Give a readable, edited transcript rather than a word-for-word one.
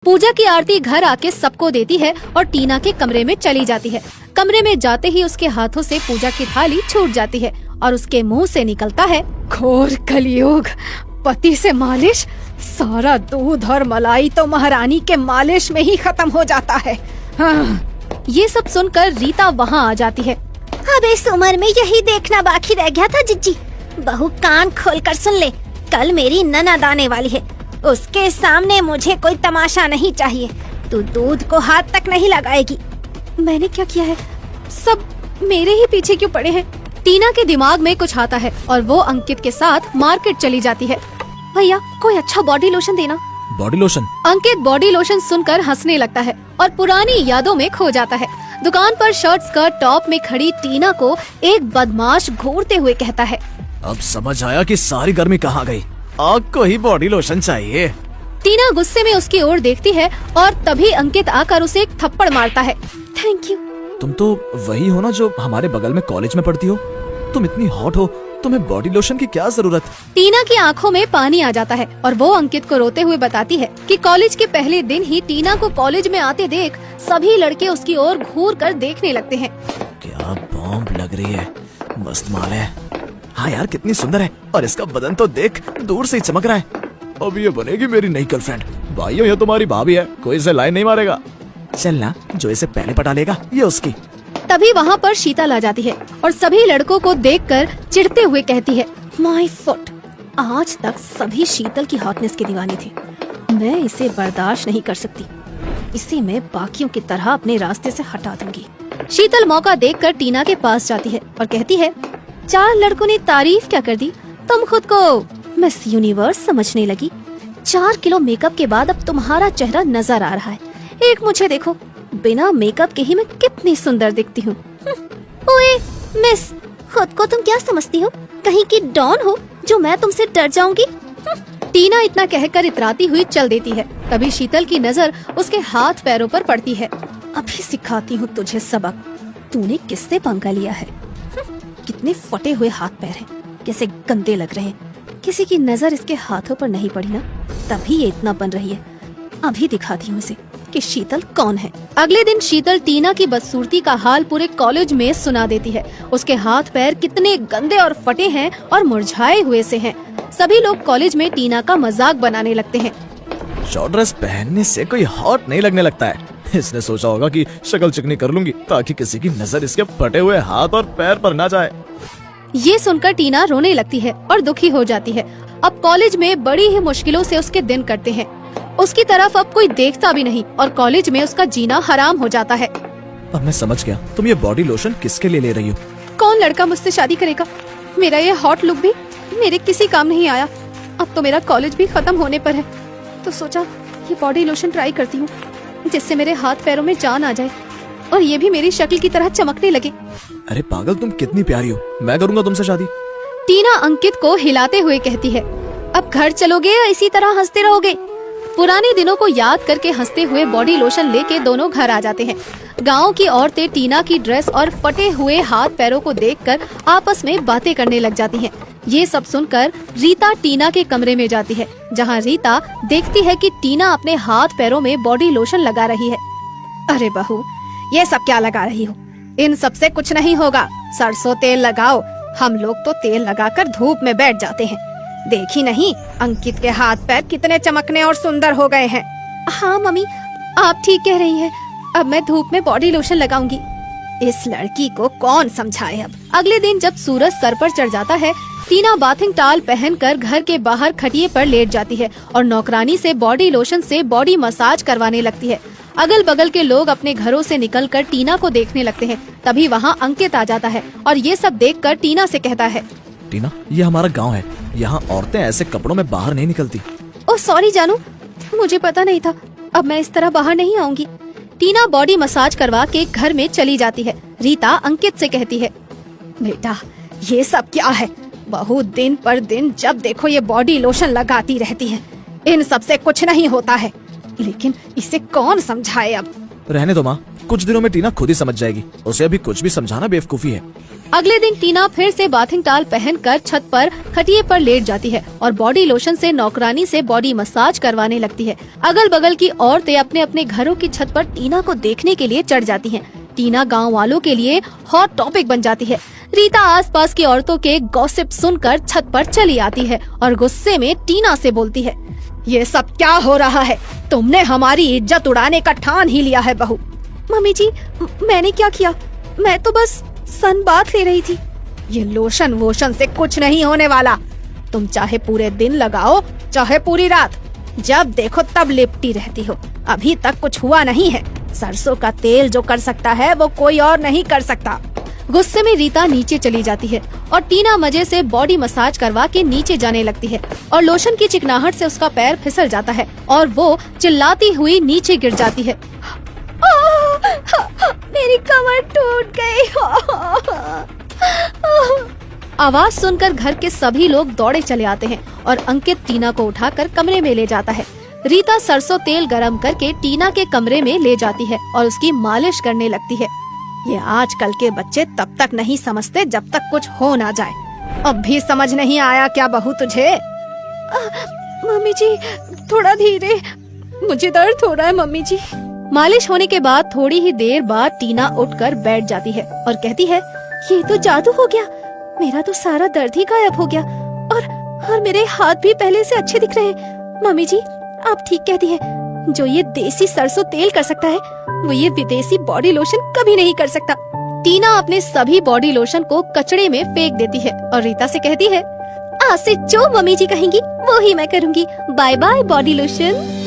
पूजा की आरती घर आके सबको देती है और टीना के कमरे में चली जाती है। कमरे में जाते ही उसके हाथों से पूजा की थाली छूट जाती है और उसके मुंह से निकलता है, घोर कलयुग, पति से मालिश, सारा दूध और मलाई तो महारानी के मालिश में ही खत्म हो जाता है। हाँ। ये सब सुनकर रीता वहाँ आ जाती है। अब इस उम्र में यही देखना बाकी रह गया था जिज्जी। बहू कान खोलकर सुन ले, कल मेरी ननद आने वाली है, उसके सामने मुझे कोई तमाशा नहीं चाहिए। तू दूध को हाथ तक नहीं लगाएगी। मैंने क्या किया है? सब मेरे ही पीछे क्यों पड़े हैं? टीना के दिमाग में कुछ आता है और वो अंकित के साथ मार्केट चली जाती है। भैया कोई अच्छा बॉडी लोशन देना। Body lotion? Ankit body lotion सुनकर हंसने लगता है और पुरानी यादों में खो जाता है। दुकान पर शर्ट स्कर्ट टॉप में खड़ी टीना को एक बदमाश घूरते हुए कहता है, अब समझ आया कि सारी गर्मी कहाँ गई। आग को ही बॉडी लोशन चाहिए। टीना गुस्से में उसकी ओर देखती है और तभी अंकित आकर उसे एक थप्पड़ मारता है। Thank you. तुम तो वही हो ना जो हमारे बगल में कॉलेज में पढ़ती हो। तुम इतनी हॉट हो, तुम्हें बॉडी लोशन की क्या जरूरत? टीना की आंखों में पानी आ जाता है और वो अंकित को रोते हुए बताती है कि कॉलेज के पहले दिन ही टीना को कॉलेज में आते देख सभी लड़के उसकी ओर घूर कर देखने लगते हैं। क्या बॉम्ब लग रही है, मस्त माल है। हाँ यार, कितनी सुंदर है और इसका बदन तो देख, दूर से ही चमक रहा है। अब ये बनेगी मेरी नई गर्लफ्रेंड। भाइयों, ये तुम्हारी भाभी है, कोई इसे लाइन नहीं मारेगा। चल ना, जो इसे पहले पटा लेगा ये उसकी। तभी वहाँ पर शीतल आ जाती है और सभी लड़कों को देखकर चिढ़ते हुए कहती है, माय फुट, आज तक सभी शीतल की हॉटनेस के दीवाने थे। मैं इसे बर्दाश्त नहीं कर सकती। इसे मैं बाकियों की तरह अपने रास्ते से हटा दूंगी। शीतल मौका देखकर टीना के पास जाती है और कहती है, 4 लड़कों ने तारीफ क्या कर दी, तुम खुद को मिस यूनिवर्स समझने लगी। 4 किलो मेकअप के बाद अब तुम्हारा चेहरा नजर आ रहा है। एक मुझे देखो, बिना मेकअप के ही मैं कितनी सुंदर दिखती हूँ। ओए मिस, खुद को तुम क्या समझती हो? कहीं की डॉन हो जो मैं तुमसे डर जाऊंगी? टीना इतना कहकर इतराती हुई चल देती है। तभी शीतल की नजर उसके हाथ पैरों पर पड़ती है। अभी सिखाती हूँ तुझे सबक, तूने किससे पंगा लिया है? कितने फटे हुए हाथ पैर हैं, कैसे गंदे लग रहे हैं। किसी की नजर इसके हाथों पर नहीं पड़ी ना, तभी ये इतना बन रही है। अभी दिखाती हूँ इसे कि शीतल कौन है। अगले दिन शीतल टीना की बदसूरती का हाल पूरे कॉलेज में सुना देती है। उसके हाथ पैर कितने गंदे और फटे हैं और मुरझाए हुए से हैं। सभी लोग कॉलेज में टीना का मजाक बनाने लगते हैं। शॉर्ट ड्रेस पहनने से कोई हॉट नहीं लगने लगता है। इसने सोचा होगा कि शक्ल चिकनी कर लूंगी ताकि किसी की नजर इसके फटे हुए हाथ और पैर पर ना जाए। ये सुनकर टीना रोने लगती है और दुखी हो जाती है। अब कॉलेज में बड़ी ही मुश्किलों से उसके दिन कटते हैं। उसकी तरफ अब कोई देखता भी नहीं और कॉलेज में उसका जीना हराम हो जाता है। अब मैं समझ गया, तुम ये बॉडी लोशन किसके लिए ले रही हो? कौन लड़का मुझसे शादी करेगा? मेरा ये हॉट लुक भी मेरे किसी काम नहीं आया। अब तो मेरा कॉलेज भी खत्म होने पर है, तो सोचा ये बॉडी लोशन ट्राई करती हूँ, जिससे मेरे हाथ पैरों में जान आ जाए और ये भी मेरी शक्ल की तरह चमकने लगे। अरे पागल, तुम कितनी प्यारी हो, मैं करूँगा तुमसे शादी। टीना अंकित को हिलाते हुए कहती है, अब घर चलोगे या इसी तरह हंसते रहोगे? पुराने दिनों को याद करके हंसते हुए बॉडी लोशन लेके दोनों घर आ जाते हैं। गांव की औरतें टीना की ड्रेस और फटे हुए हाथ पैरों को देखकर आपस में बातें करने लग जाती हैं। ये सब सुनकर रीता टीना के कमरे में जाती है, जहां रीता देखती है कि टीना अपने हाथ पैरों में बॉडी लोशन लगा रही है। अरे बहू, ये सब क्या लगा रही हो? इन सब से कुछ नहीं होगा, सरसों तेल लगाओ। हम लोग तो तेल लगाकर धूप में बैठ जाते हैं। देखी नहीं, अंकित के हाथ पैर कितने चमकने और सुंदर हो गए हैं। हाँ मम्मी, आप ठीक कह रही हैं। अब मैं धूप में बॉडी लोशन लगाऊंगी। इस लड़की को कौन समझाए अब। अगले दिन जब सूरज सर पर चढ़ जाता है, टीना बाथिंग टाल पहनकर घर के बाहर खटिए पर लेट जाती है और नौकरानी से बॉडी लोशन से बॉडी मसाज करवाने लगती है। अगल बगल के लोग अपने घरों से निकलकर टीना को देखने लगते हैं। तभी वहाँ अंकित आ जाता है और ये सब देखकर टीना से कहता है, टीना, ये हमारा गांव है, यहाँ औरतें ऐसे कपड़ों में बाहर नहीं निकलती। ओह सॉरी जानू, मुझे पता नहीं था। अब मैं इस तरह बाहर नहीं आऊंगी। टीना बॉडी मसाज करवा के घर में चली जाती है। रीता अंकित से कहती है, बेटा ये सब क्या है? बहू दिन पर दिन जब देखो ये बॉडी लोशन लगाती रहती है। इन सब से कुछ नहीं होता है, लेकिन इसे कौन समझाए अब। रहने दो माँ, कुछ दिनों में टीना खुद ही समझ जाएगी। उसे अभी कुछ भी समझाना बेवकूफी है। अगले दिन टीना फिर से बाथिंग टाल पहनकर छत पर खटिए पर लेट जाती है और बॉडी लोशन से नौकरानी से बॉडी मसाज करवाने लगती है। अगल बगल की औरतें अपने अपने घरों की छत पर टीना को देखने के लिए चढ़ जाती हैं। टीना गांव वालों के लिए हॉट टॉपिक बन जाती है। रीता आसपास की औरतों के गॉसिप सुनकर छत पर चली आती है और गुस्से में टीना से बोलती है, ये सब क्या हो रहा है? तुमने हमारी इज्जत उड़ाने का ठान ही लिया है बहू। मम्मी जी, मैंने क्या किया? मैं तो बस सन बात ले रही थी। ये लोशन वोशन से कुछ नहीं होने वाला। तुम चाहे पूरे दिन लगाओ चाहे पूरी रात, जब देखो तब लिपटी रहती हो। अभी तक कुछ हुआ नहीं है। सरसों का तेल जो कर सकता है वो कोई और नहीं कर सकता। गुस्से में रीता नीचे चली जाती है और टीना मजे से बॉडी मसाज करवा के नीचे जाने लगती है और लोशन की चिकनाहट से उसका पैर फिसल जाता है और वो चिल्लाती हुई नीचे गिर जाती है। मेरी कमर टूट गई। आवाज सुनकर घर के सभी लोग दौड़े चले आते हैं और अंकित टीना को उठाकर कमरे में ले जाता है। रीता सरसों तेल गरम करके टीना के कमरे में ले जाती है और उसकी मालिश करने लगती है। ये आजकल के बच्चे तब तक नहीं समझते जब तक कुछ हो ना जाए। अब भी समझ नहीं आया क्या बहू तुझे? मम्मी जी, थोड़ा धीरे, मुझे दर्द हो रहा है मम्मी जी। मालिश होने के बाद थोड़ी ही देर बाद टीना उठकर बैठ जाती है और कहती है, ये तो जादू हो गया। मेरा तो सारा दर्द ही गायब हो गया और मेरे हाथ भी पहले से अच्छे दिख रहे हैं। मम्मी जी, आप ठीक कहती हैं। जो ये देसी सरसों तेल कर सकता है वो ये विदेशी बॉडी लोशन कभी नहीं कर सकता। टीना अपने सभी बॉडी लोशन को कचड़े में फेंक देती है और रीता से कहती है, आज से जो मम्मी जी कहेंगी वो ही मैं करूँगी। Bye bye body lotion.